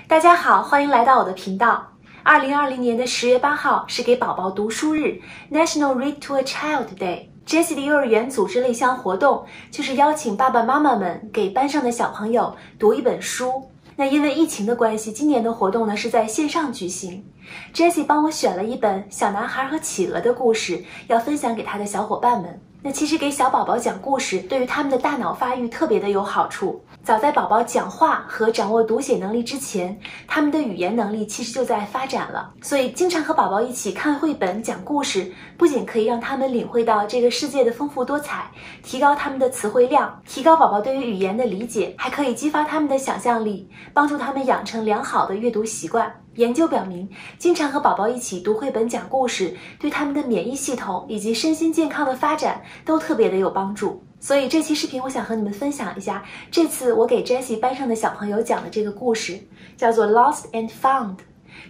大家好，欢迎来到我的频道。2020年的10月8号是给宝宝读书日 National Read to a Child Day。Jessie 的幼儿园组织了一项活动，就是邀请爸爸妈妈们给班上的小朋友读一本书。那因为疫情的关系，今年的活动呢是在线上举行。Jessie 帮我选了一本小男孩和企鹅的故事，要分享给他的小伙伴们。那其实给小宝宝讲故事，对于他们的大脑发育特别的有好处。早在宝宝讲话和掌握读写能力之前，他们的语言能力其实就在发展了。所以经常和宝宝一起看绘本讲故事，不仅可以让他们领会到这个世界的丰富多彩，提高他们的词汇量，提高宝宝对于语言的理解，还可以激发他们的想象力，帮助他们养成良好的阅读习惯。研究表明，经常和宝宝一起读绘本讲故事，对他们的免疫系统以及身心健康的发展都特别的有帮助。所以这期视频我想和你们分享一下，这次我给 Jessie 班上的小朋友讲的这个故事，叫做 Lost and Found。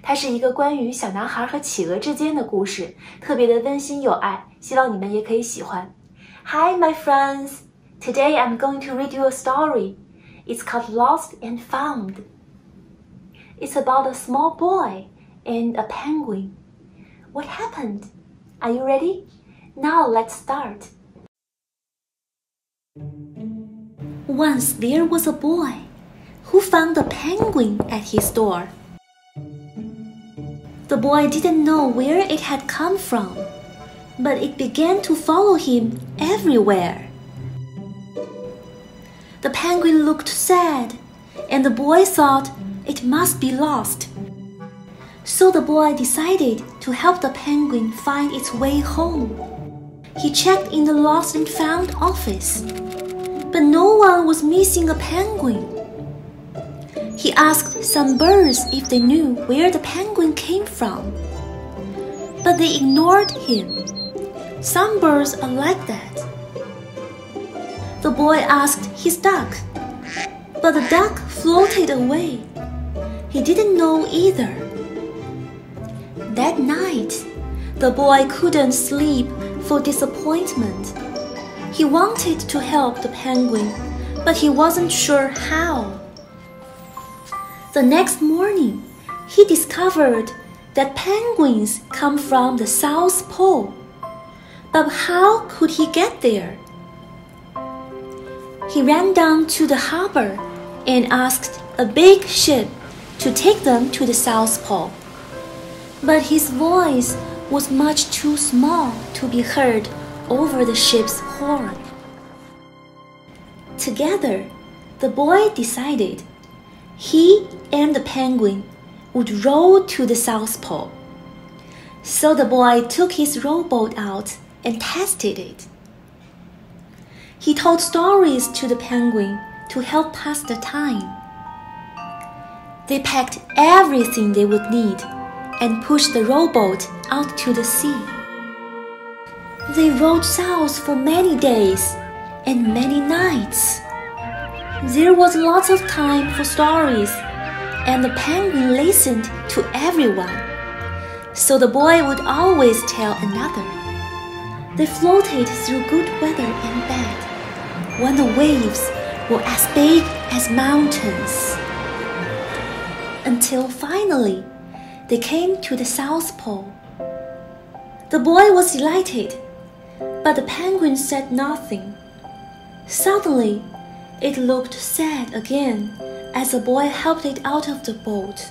它是一个关于小男孩和企鹅之间的故事，特别的温馨有爱，希望你们也可以喜欢。Hi my friends! Today I'm going to read you a story. It's called Lost and Found.It's about a small boy and a penguin. What happened? Are you ready? Now let's start. Once there was a boy who found a penguin at his door. The boy didn't know where it had come from, but it began to follow him everywhere. The penguin looked sad, and the boy thought,It must be lost. So the boy decided to help the penguin find its way home. He checked in the Lost and Found office, but no one was missing a penguin. He asked some birds if they knew where the penguin came from, but they ignored him. Some birds are like that. The boy asked his duck, but the duck floated away.He didn't know either. That night, the boy couldn't sleep for disappointment. He wanted to help the penguin, but he wasn't sure how. The next morning, he discovered that penguins come from the South Pole. But how could he get there? He ran down to the harbor and asked a big ship,to take them to the South Pole. But his voice was much too small to be heard over the ship's horn. Together, the boy decided he and the penguin would row to the South Pole. So the boy took his rowboat out and tested it. He told stories to the penguin to help pass the time.They packed everything they would need and pushed the rowboat out to the sea. They rowed south for many days and many nights. There was lots of time for stories, and the penguin listened to everyone, so the boy would always tell another. They floated through good weather and bad, when the waves were as big as mountains.Until finally, they came to the South Pole. The boy was delighted, but the penguin said nothing. Suddenly, it looked sad again as the boy helped it out of the boat.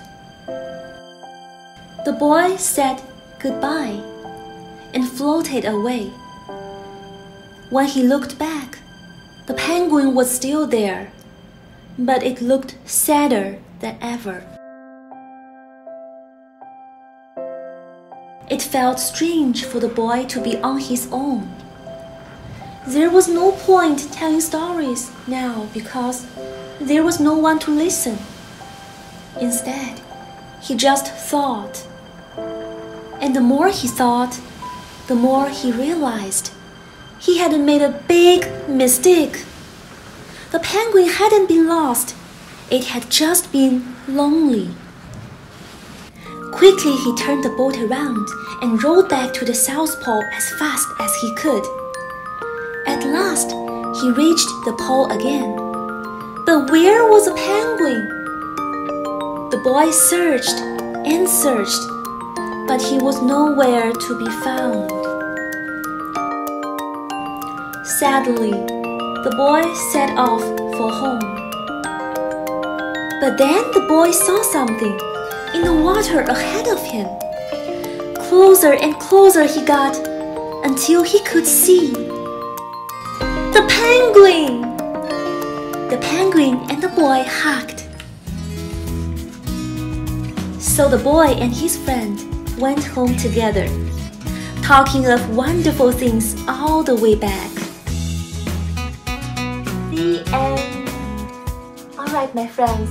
The boy said goodbye and floated away. When he looked back, the penguin was still there, but it looked sadder than ever.It felt strange for the boy to be on his own. There was no point telling stories now because there was no one to listen. Instead, he just thought. And the more he thought, the more he realized he had made a big mistake. The penguin hadn't been lost. It had just been lonely.Quickly, he turned the boat around and rowed back to the South Pole as fast as he could. At last, he reached the pole again. But where was the penguin? The boy searched and searched, but he was nowhere to be found. Sadly, the boy set off for home. But then the boy saw something in the water ahead of him. Closer and closer he got until he could see the penguin! The penguin and the boy hugged. So the boy and his friend went home together, talking of wonderful things all the way back. The end. Alright, my friends,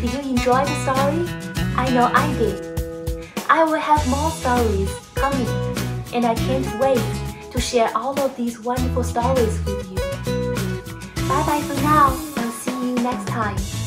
did you enjoy the story? I know I did. I will have more stories coming, and I can't wait to share all of these wonderful stories with you. Bye bye for now. I'll see you next time.